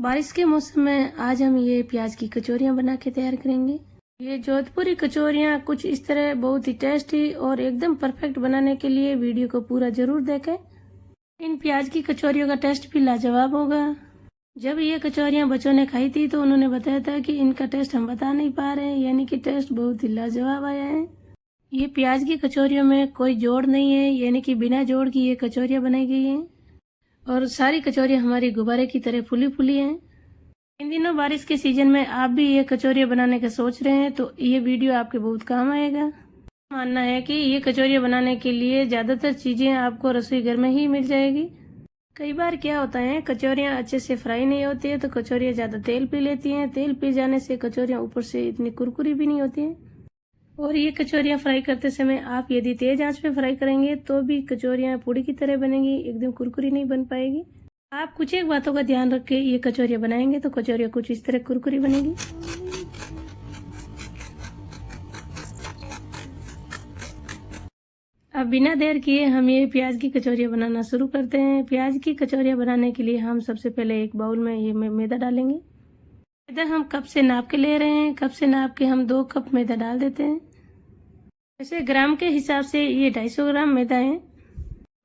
बारिश के मौसम में आज हम ये प्याज की कचौरियाँ बना के तैयार करेंगे। ये जोधपुरी कचौरियाँ कुछ इस तरह बहुत ही टेस्टी और एकदम परफेक्ट बनाने के लिए वीडियो को पूरा जरूर देखें। इन प्याज की कचौरियों का टेस्ट भी लाजवाब होगा। जब ये कचौरियाँ बच्चों ने खाई थी तो उन्होंने बताया था कि इनका टेस्ट हम बता नहीं पा रहे हैं, यानी कि टेस्ट बहुत ही लाजवाब आया है। ये प्याज की कचौरियों में कोई जोड़ नहीं है, यानी कि बिना जोड़ की ये कचौरियाँ बनाई गई हैं और सारी कचौरियाँ हमारी गुब्बारे की तरह फूली फूली हैं। इन दिनों बारिश के सीजन में आप भी ये कचौरियाँ बनाने का सोच रहे हैं तो ये वीडियो आपके बहुत काम आएगा। मानना है कि ये कचौरियाँ बनाने के लिए ज़्यादातर चीज़ें आपको रसोई घर में ही मिल जाएगी। कई बार क्या होता है, कचौरियाँ अच्छे से फ्राई नहीं होती है तो कचौरियाँ ज़्यादा तेल पी लेती हैं। तेल पी जाने से कचौरियाँ ऊपर से इतनी कुरकुरी भी नहीं होती हैं। और ये कचौरियाँ फ्राई करते समय आप यदि तेज आंच पे फ्राई करेंगे तो भी कचौरियाँ पूड़ी की तरह बनेंगी, एकदम कुरकुरी नहीं बन पाएगी। आप कुछ एक बातों का ध्यान रख के ये कचौरियाँ बनाएंगे तो कचौरियाँ कुछ इस तरह कुरकुरी बनेगी। अब बिना देर किए हम ये प्याज की कचौरियाँ बनाना शुरू करते हैं। प्याज की कचौरियाँ बनाने के लिए हम सबसे पहले एक बाउल में ये मैदा डालेंगे। मैदा हम कप से नाप के ले रहे हैं। कप से नाप के हम 2 कप मैदा डाल देते हैं। वैसे ग्राम के हिसाब से ये 250 ग्राम मैदा है।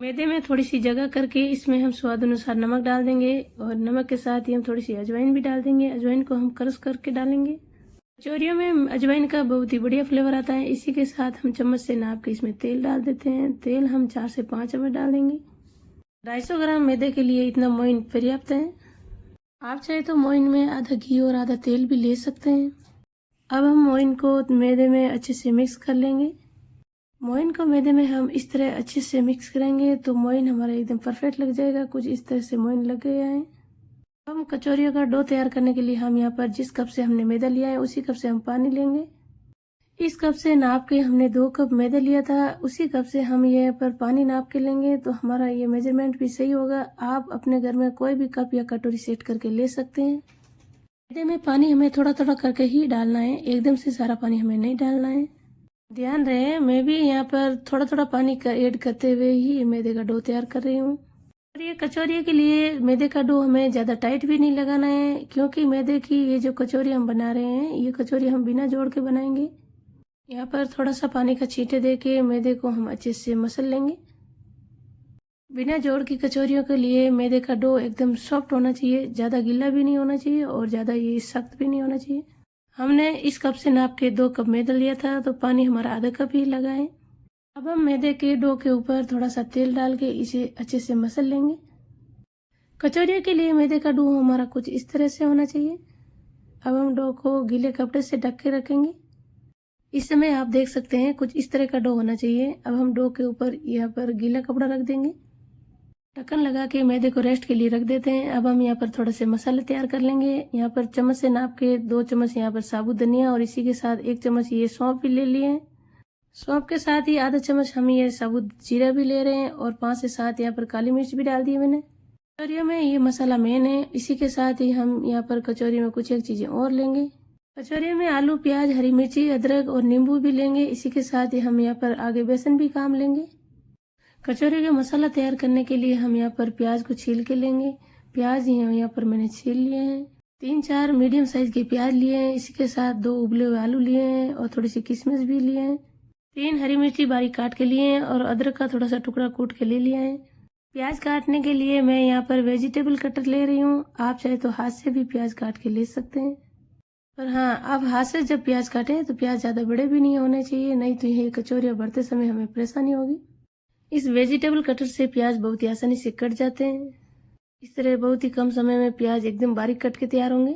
मैदे में थोड़ी सी जगह करके इसमें हम स्वाद अनुसार नमक डाल देंगे और नमक के साथ ही हम थोड़ी सी अजवाइन भी डाल देंगे। अजवाइन को हम क्रश करके डालेंगे। कचौरियों में अजवाइन का बहुत ही बढ़िया फ्लेवर आता है। इसी के साथ हम चम्मच से नाप के इसमें तेल डाल देते हैं। तेल हम 4 से 5 चम्मच डाल देंगे। 250 ग्राम मैदे के लिए इतना मोइन पर्याप्त है। आप चाहे तो मोइन में आधा घी और आधा तेल भी ले सकते हैं। अब हम मोइन को मैदे में अच्छे से मिक्स कर लेंगे। मोइन को मैदे में हम इस तरह अच्छे से मिक्स करेंगे तो मोइन हमारा एकदम परफेक्ट लग जाएगा। कुछ इस तरह से मोइन लग गया है। हम कचौरियों का डो तैयार करने के लिए हम यहाँ पर जिस कप से हमने मैदा लिया है उसी कप से हम पानी लेंगे। इस कप से नाप के हमने 2 कप मैदा लिया था, उसी कप से हम यहाँ पर पानी नाप के लेंगे तो हमारा ये मेजरमेंट भी सही होगा। आप अपने घर में कोई भी कप या कटोरी सेट करके ले सकते हैं। मैदे में पानी हमें थोड़ा थोड़ा करके ही डालना है, एकदम से सारा पानी हमें नहीं डालना है। ध्यान रहे, मैं भी यहाँ पर थोड़ा थोड़ा पानी का ऐड करते हुए ही मैदे का डो तैयार कर रही हूँ। और ये कचौरी के लिए मैदे का डो हमें ज़्यादा टाइट भी नहीं लगाना है, क्योंकि मैदे की ये जो कचौरी हम बना रहे हैं ये कचौरी हम बिना जोड़ के बनाएंगे। यहाँ पर थोड़ा सा पानी का छींटे दे के मैदे को हम अच्छे से मसल लेंगे। बिना जोड़ की कचौरियों के लिए मैदे का डो एकदम सॉफ्ट होना चाहिए, ज़्यादा गीला भी नहीं होना चाहिए और ज़्यादा ये सख्त भी नहीं होना चाहिए। हमने इस कप से नाप के 2 कप मैदा लिया था तो पानी हमारा आधा कप ही लगा है। अब हम मैदे के डो के ऊपर थोड़ा सा तेल डाल के इसे अच्छे से मसल लेंगे। कचौरियों के लिए मैदे का डो हमारा कुछ इस तरह से होना चाहिए। अब हम डो को गीले कपड़े से ढक के रखेंगे। इस समय आप देख सकते हैं कुछ इस तरह का डो होना चाहिए। अब हम डो के ऊपर यहाँ पर गीला कपड़ा रख देंगे। ढक्कन लगा के मैदे को रेस्ट के लिए रख देते हैं। अब हम यहाँ पर थोड़े से मसाले तैयार कर लेंगे। यहाँ पर चम्मच से नाप के 2 चम्मच यहाँ पर साबुत धनिया और इसी के साथ 1 चम्मच ये सौंफ भी ले लिए हैं। सौंफ के साथ ही आधा चम्मच हम ये साबुत जीरा भी ले रहे हैं और 5 से 7 यहाँ पर काली मिर्च भी डाल दी है मैंने। कचौरियों में ये मसाला मेन है। इसी के साथ ही हम यहाँ पर कचौरी में कुछ एक चीज़ें और लेंगे। कचौरी में आलू, प्याज, हरी मिर्ची, अदरक और नींबू भी लेंगे। इसी के साथ ही हम यहाँ पर आगे बेसन भी काम लेंगे। कचौरी का मसाला तैयार करने के लिए हम यहाँ पर प्याज को छील के लेंगे। प्याज यहाँ पर मैंने छील लिए हैं। 3-4 मीडियम साइज के प्याज लिए हैं। इसी के साथ 2 उबले हुए आलू लिए हैं और थोड़ी सी किशमिश भी लिए हैं। 3 हरी मिर्ची बारीक काट के लिए हैं और अदरक का थोड़ा सा टुकड़ा कूट के ले लिया है। प्याज काटने के लिए मैं यहाँ पर वेजिटेबल कटर ले रही हूँ। आप चाहे तो हाथ से भी प्याज काट के ले सकते हैं, पर हाँ, आप हाथ से जब प्याज काटें तो प्याज ज़्यादा बड़े भी नहीं होने चाहिए, नहीं तो ये कचौरियाँ बढ़ते समय हमें परेशानी होगी। इस वेजिटेबल कटर से प्याज बहुत ही आसानी से कट जाते हैं। इस तरह बहुत ही कम समय में प्याज एकदम बारीक कट के तैयार होंगे।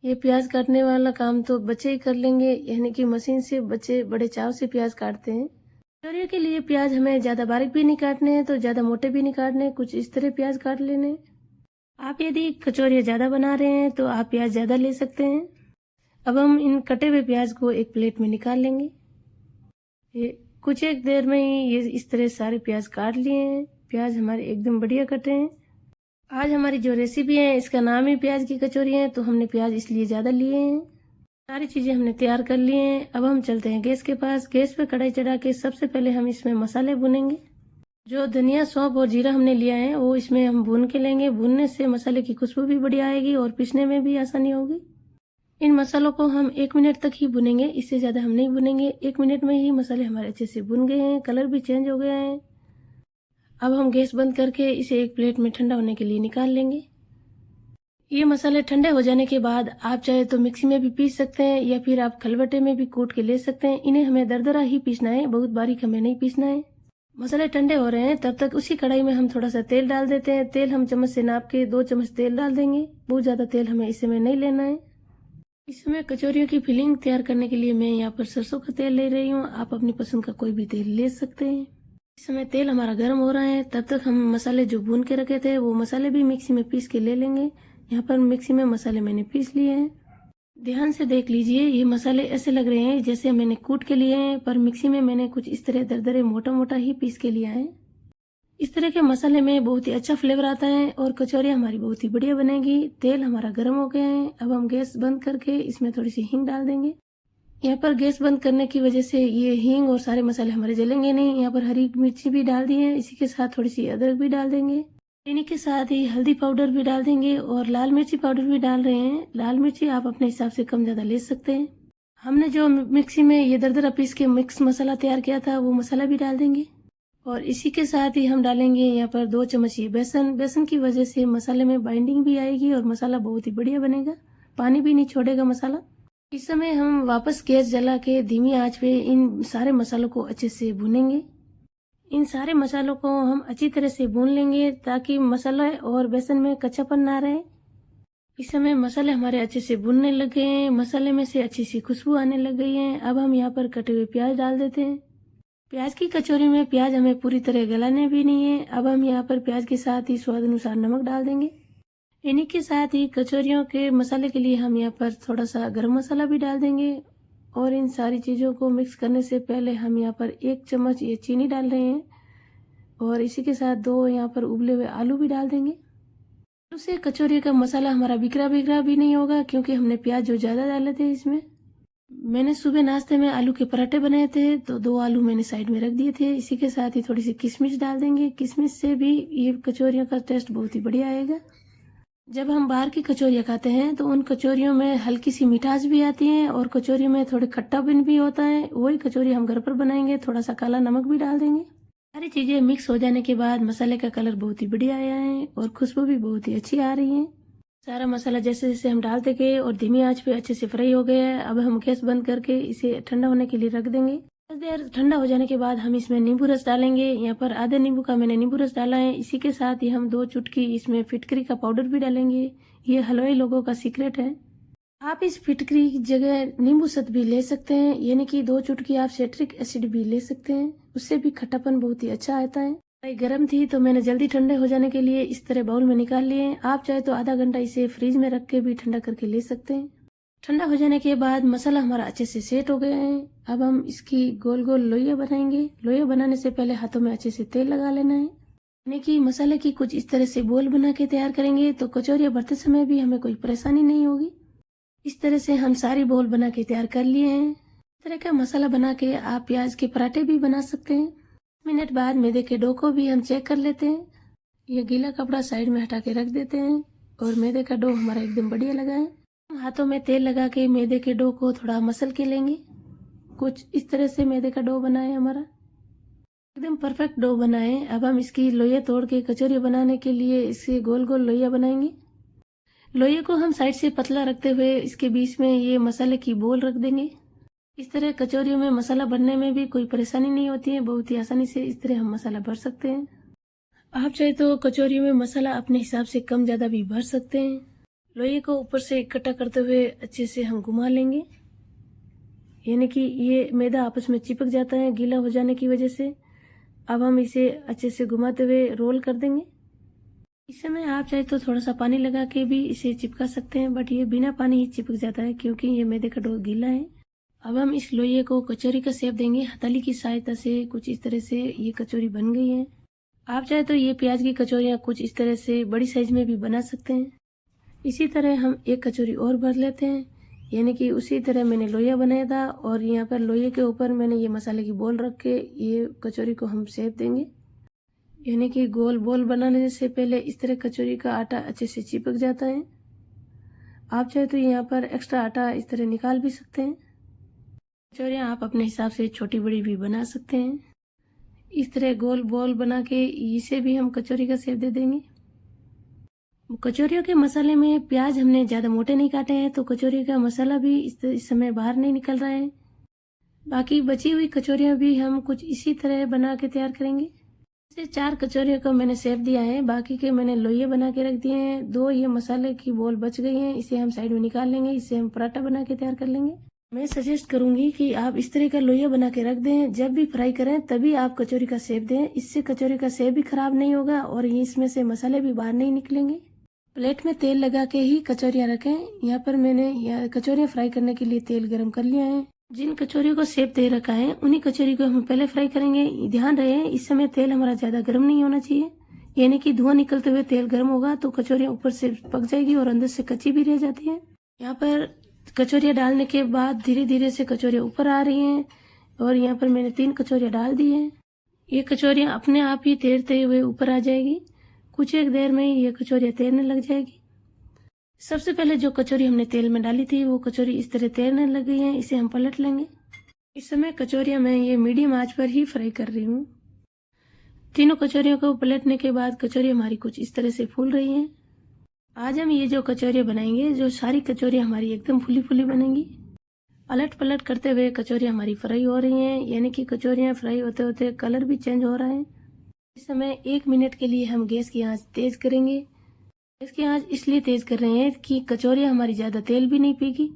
ये प्याज काटने वाला काम तो बच्चे ही कर लेंगे, यानी कि मशीन से बच्चे बड़े चाव से प्याज काटते हैं। कचौरियों के लिए प्याज हमें ज़्यादा बारीक भी नहीं काटने हैं तो ज़्यादा मोटे भी नहीं काटने, कुछ इस तरह प्याज काट लेने। आप यदि कचौरियाँ ज़्यादा बना रहे हैं तो आप प्याज ज़्यादा ले सकते हैं। अब हम इन कटे हुए प्याज को एक प्लेट में निकाल लेंगे। ये कुछ एक देर में ही ये इस तरह सारे प्याज काट लिए हैं। प्याज हमारे एकदम बढ़िया कटे हैं। आज हमारी जो रेसिपी है इसका नाम ही प्याज की कचौरी है, तो हमने प्याज इसलिए ज़्यादा लिए हैं। सारी चीज़ें हमने तैयार कर ली हैं। अब हम चलते हैं गैस के पास। गैस पे कढ़ाई चढ़ा के सबसे पहले हम इसमें मसाले भुनेंगे। जो धनिया, सौंफ और जीरा हमने लिया है वो इसमें हम भून के लेंगे। भूनने से मसाले की खुशबू भी बढ़िया आएगी और पीसने में भी आसानी होगी। इन मसालों को हम 1 मिनट तक ही भुनेंगे, इससे ज़्यादा हम नहीं भुनेंगे। 1 मिनट में ही मसाले हमारे अच्छे से भुन गए हैं, कलर भी चेंज हो गया है। अब हम गैस बंद करके इसे एक प्लेट में ठंडा होने के लिए निकाल लेंगे। ये मसाले ठंडे हो जाने के बाद आप चाहे तो मिक्सी में भी पीस सकते हैं या फिर आप खलबट्टे में भी कूट के ले सकते हैं। इन्हें हमें दरदरा ही पीसना है, बहुत बारीक हमें नहीं पीसना है। मसाले ठंडे हो रहे हैं तब तक उसी कढ़ाई में हम थोड़ा सा तेल डाल देते हैं। तेल हम चम्मच से नाप के 2 चम्मच तेल डाल देंगे। बहुत ज़्यादा तेल हमें इस समय नहीं लेना है। इस समय कचौरियों की फिलिंग तैयार करने के लिए मैं यहाँ पर सरसों का तेल ले रही हूँ। आप अपनी पसंद का कोई भी तेल ले सकते हैं। इस समय तेल हमारा गर्म हो रहा है, तब तक हम मसाले जो भून के रखे थे वो मसाले भी मिक्सी में पीस के ले लेंगे। यहाँ पर मिक्सी में मसाले मैंने पीस लिए हैं। ध्यान से देख लीजिए, ये मसाले ऐसे लग रहे हैं जैसे मैंने कूट के लिए हैं, पर मिक्सी में मैंने कुछ इस तरह दरदरे मोटा मोटा ही पीस के लिया है। इस तरह के मसाले में बहुत ही अच्छा फ्लेवर आता है और कचौरियाँ हमारी बहुत ही बढ़िया बनेगी। तेल हमारा गर्म हो गया है। अब हम गैस बंद करके इसमें थोड़ी सी हींग डाल देंगे। यहाँ पर गैस बंद करने की वजह से ये हींग और सारे मसाले हमारे जलेंगे नहीं। यहाँ पर हरी मिर्ची भी डाल दी है, इसी के साथ थोड़ी सी अदरक भी डाल देंगे। इन्हीं के साथ ही हल्दी पाउडर भी डाल देंगे और लाल मिर्ची पाउडर भी डाल रहे हैं। लाल मिर्ची आप अपने हिसाब से कम ज़्यादा ले सकते हैं। हमने जो मिक्सी में ये दरदरा पीस के मिक्स मसाला तैयार किया था वो मसाला भी डाल देंगे और इसी के साथ ही हम डालेंगे यहाँ पर 2 चम्मच ये बेसन। बेसन की वजह से मसाले में बाइंडिंग भी आएगी और मसाला बहुत ही बढ़िया बनेगा, पानी भी नहीं छोड़ेगा मसाला। इस समय हम वापस गैस जला के धीमी आंच पे इन सारे मसालों को अच्छे से भूनेंगे। इन सारे मसालों को हम अच्छी तरह से भून लेंगे ताकि मसाला और बेसन में कच्चापन ना रहे। इस समय मसाले हमारे अच्छे से भुनने लग गए हैं, मसाले में से अच्छी सी खुशबू आने लग गई है। अब हम यहाँ पर कटे हुए प्याज डाल देते हैं। प्याज की कचौरी में प्याज हमें पूरी तरह गलाने भी नहीं है। अब हम यहाँ पर प्याज के साथ ही स्वाद अनुसार नमक डाल देंगे। इन्हीं के साथ ही कचौरियों के मसाले के लिए हम यहाँ पर थोड़ा सा गरम मसाला भी डाल देंगे और इन सारी चीज़ों को मिक्स करने से पहले हम यहाँ पर 1 चम्मच ये चीनी डाल रहे हैं और इसी के साथ 2 यहाँ पर उबले हुए आलू भी डाल देंगे। आलू से कचौरी का मसाला हमारा बिखरा बिखरा भी नहीं होगा क्योंकि हमने प्याज जो ज़्यादा डाले थे इसमें। मैंने सुबह नाश्ते में आलू के पराठे बनाए थे तो 2 आलू मैंने साइड में रख दिए थे। इसी के साथ ही थोड़ी सी किशमिश डाल देंगे। किशमिश से भी ये कचौरियों का टेस्ट बहुत ही बढ़िया आएगा। जब हम बाहर की कचौरियाँ खाते हैं तो उन कचौरियों में हल्की सी मिठास भी आती है और कचौरियों में थोड़े खट्टापन भी होता है। वही कचौरी हम घर पर बनाएंगे, थोड़ा सा काला नमक भी डाल देंगे। सारी चीज़ें मिक्स हो जाने के बाद मसाले का कलर बहुत ही बढ़िया आया है और खुशबू भी बहुत ही अच्छी आ रही है। सारा मसाला जैसे जैसे हम डालते गए और धीमी आंच पे अच्छे से फ्राई हो गया है। अब हम गैस बंद करके इसे ठंडा होने के लिए रख देंगे। कुछ देर ठंडा हो जाने के बाद हम इसमें नींबू रस डालेंगे। यहाँ पर आधे नींबू का मैंने नींबू रस डाला है। इसी के साथ ही हम 2 चुटकी इसमें फिटकरी का पाउडर भी डालेंगे। ये हलवाई लोगों का सीक्रेट है। आप इस फिटकरी की जगह नींबू शत भी ले सकते हैं, यानी कि 2 चुटकी आप सिट्रिक एसिड भी ले सकते हैं, उससे भी खट्टापन बहुत ही अच्छा आता है। कढ़ाई गर्म थी तो मैंने जल्दी ठंडे हो जाने के लिए इस तरह बाउल में निकाल लिए। आप चाहे तो आधा घंटा इसे फ्रीज में रख के भी ठंडा करके ले सकते हैं। ठंडा हो जाने के बाद मसाला हमारा अच्छे से सेट हो गया है। अब हम इसकी गोल गोल लोइयां बनाएंगे। लोइयां बनाने से पहले हाथों में अच्छे से तेल लगा लेना है, यानी कि मसाले की कुछ इस तरह से बोल बना के तैयार करेंगे तो कचौरियाँ भरते समय भी हमें कोई परेशानी नहीं होगी। इस तरह से हम सारी बोल बना के तैयार कर लिए हैं। इस तरह का मसाला बना के आप प्याज के पराठे भी बना सकते हैं। मिनट बाद मैदे के डो को भी हम चेक कर लेते हैं। ये गीला कपड़ा साइड में हटा के रख देते हैं और मैदे का डो हमारा एकदम बढ़िया लगा है। हम हाथों में तेल लगा के मैदे के डो को थोड़ा मसल के लेंगे। कुछ इस तरह से मैदे का डो बना है हमारा, एकदम परफेक्ट डो बना है। अब हम इसकी लोइयां तोड़ के कचौरी बनाने के लिए इससे गोल गोल लोइयां बनाएंगे। लोइये को हम साइड से पतला रखते हुए इसके बीच में ये मसाले की बोल रख देंगे। इस तरह कचौरियों में मसाला भरने में भी कोई परेशानी नहीं होती है, बहुत ही आसानी से इस तरह हम मसाला भर सकते हैं। आप चाहे तो कचौरियों में मसाला अपने हिसाब से कम ज़्यादा भी भर सकते हैं। लोइये को ऊपर से इकट्ठा करते हुए अच्छे से हम घुमा लेंगे, यानी कि ये मैदा आपस में चिपक जाता है गीला हो जाने की वजह से। अब हम इसे अच्छे से घुमाते हुए रोल कर देंगे। इस समय आप चाहे तो थोड़ा सा पानी लगा के भी इसे चिपका सकते हैं, बट ये बिना पानी ही चिपक जाता है क्योंकि ये मैदे का डो गीला है। अब हम इस लोइये को कचौरी का शेप देंगे हथेली की सहायता से। कुछ इस तरह से ये कचौरी बन गई है। आप चाहे तो ये प्याज की कचौरियाँ कुछ इस तरह से बड़ी साइज में भी बना सकते हैं। इसी तरह हम एक कचौरी और भर लेते हैं, यानी कि उसी तरह मैंने लोइया बनाया था और यहाँ पर लोइये के ऊपर मैंने ये मसाले की बोल रख के ये कचौरी को हम शेप देंगे। यानी कि गोल बॉल बनाने से पहले इस तरह कचौरी का आटा अच्छे से चिपक जाता है। आप चाहे तो यहाँ पर एक्स्ट्रा आटा इस तरह निकाल भी सकते हैं। कचौरियाँ आप अपने हिसाब से छोटी बड़ी भी बना सकते हैं। इस तरह गोल बॉल बना के इसे भी हम कचौरी का शेप दे देंगे। कचौरियों के मसाले में प्याज हमने ज़्यादा मोटे नहीं काटे हैं, तो कचौरी का मसाला भी इस समय बाहर नहीं निकल रहा है। बाकी बची हुई कचौरियाँ भी हम कुछ इसी तरह बना के तैयार करेंगे। इसे 4 कचौरियों को मैंने शेप दिया है, बाकी के मैंने लोइये बना के रख दिए हैं। 2 ये मसाले की बॉल बच गई हैं, इसे हम साइड में निकाल लेंगे। इसे हम पराठा बना के तैयार कर लेंगे। मैं सजेस्ट करूंगी कि आप इस तरह का लोइया बना के रख दें, जब भी फ्राई करें तभी आप कचौरी का शेप दें। इससे कचौरी का शेप भी खराब नहीं होगा और इसमें से मसाले भी बाहर नहीं निकलेंगे। प्लेट में तेल लगा के ही कचौरियाँ रखें। यहाँ पर मैंने कचौरियाँ फ्राई करने के लिए तेल गरम कर लिया है। जिन कचौरियों को शेप दे रखा है उन्हीं कचौरी को हम पहले फ्राई करेंगे। ध्यान रहे इस समय तेल हमारा ज़्यादा गर्म नहीं होना चाहिए, यानी कि धुआं निकलते हुए तेल गर्म होगा तो कचौरियाँ ऊपर से पक जाएगी और अंदर से कच्ची भी रह जाती है। यहाँ पर कचौरियाँ डालने के बाद धीरे धीरे से कचौरियाँ ऊपर आ रही हैं और यहाँ पर मैंने 3 कचौरियाँ डाल दी हैं। ये कचौरियाँ अपने आप ही तैरते हुए ऊपर आ जाएगी। कुछ एक देर में ये कचौरियाँ तैरने लग जाएगी। सबसे पहले जो कचौरी हमने तेल में डाली थी वो कचौरी इस तरह तैरने लग गई है। इसे हम पलट लेंगे। इस समय कचौरियाँ मैं ये मीडियम आंच पर ही फ्राई कर रही हूँ। तीनों कचौरियों को पलटने के बाद कचौरी हमारी कुछ इस तरह से फूल रही हैं। आज हम ये जो कचौरियाँ बनाएंगे, जो सारी कचौरियाँ हमारी एकदम फुली फुली बनेंगी। अलट पलट करते हुए कचौरियाँ हमारी फ्राई हो रही हैं, यानी कि कचौरियाँ फ्राई होते होते कलर भी चेंज हो रहा है। इस समय 1 मिनट के लिए हम गैस की आंच तेज करेंगे। गैस की आंच इसलिए तेज कर रहे हैं कि कचौरियाँ हमारी ज़्यादा तेल भी नहीं पीगी।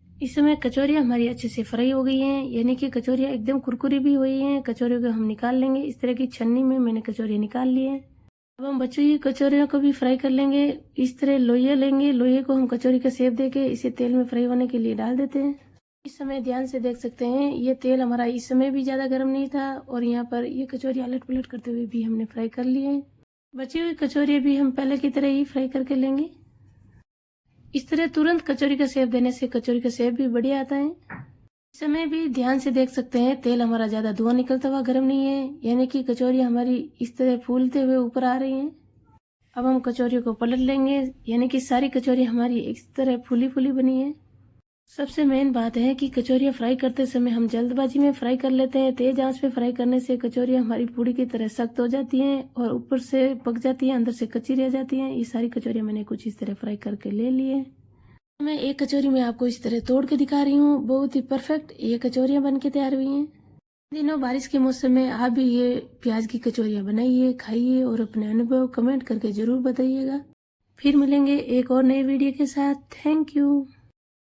इस समय कचौरियाँ हमारी अच्छे से फ्राई हो गई हैं, यानी कि कचौरियाँ एकदम कुरकुरी भी हुई हैं। कचौरियों को हम निकाल लेंगे। इस तरह की छन्नी में मैंने कचौरियाँ निकाल ली हैं। अब हम बची हुई कचौरियों को भी फ्राई कर लेंगे। इस तरह लोइया लेंगे। लोइये को हम कचौरी का शेप देके इसे तेल में फ्राई होने के लिए डाल देते हैं। इस समय ध्यान से देख सकते हैं ये तेल हमारा इस समय भी ज़्यादा गर्म नहीं था और यहाँ पर ये कचौरी अलट पलट करते हुए भी हमने फ्राई कर लिए हैं। बची हुई कचौरियाँ भी हम पहले की तरह ही फ्राई करके लेंगे। इस तरह तुरंत कचौरी का शेप देने से कचौरी का शेप भी बढ़िया आता है। इस समय भी ध्यान से देख सकते हैं तेल हमारा ज़्यादा धुआं निकलता हुआ गर्म नहीं है, यानी कि कचौरी हमारी इस तरह फूलते हुए ऊपर आ रही हैं। अब हम कचौरियों को पलट लेंगे, यानी कि सारी कचौरी हमारी इस तरह फूली फूली बनी है। सबसे मेन बात है कि कचौरियाँ फ्राई करते समय हम जल्दबाजी में फ्राई कर लेते हैं। तेज आंच पे फ्राई करने से कचौरियाँ हमारी पूड़ी की तरह सख्त हो जाती हैं और ऊपर से पक जाती हैं, अंदर से कच्ची रह जाती हैं। ये सारी कचौरियाँ मैंने कुछ इस तरह फ्राई करके ले ली है। मैं एक कचौरी में आपको इस तरह तोड़ के दिखा रही हूँ। बहुत ही परफेक्ट ये कचौरियाँ बन के तैयार हुई हैं। दिनों बारिश के मौसम में आप भी ये प्याज की कचौरियाँ बनाइए, खाइए और अपने अनुभव कमेंट करके जरूर बताइएगा। फिर मिलेंगे एक और नए वीडियो के साथ। Thank you.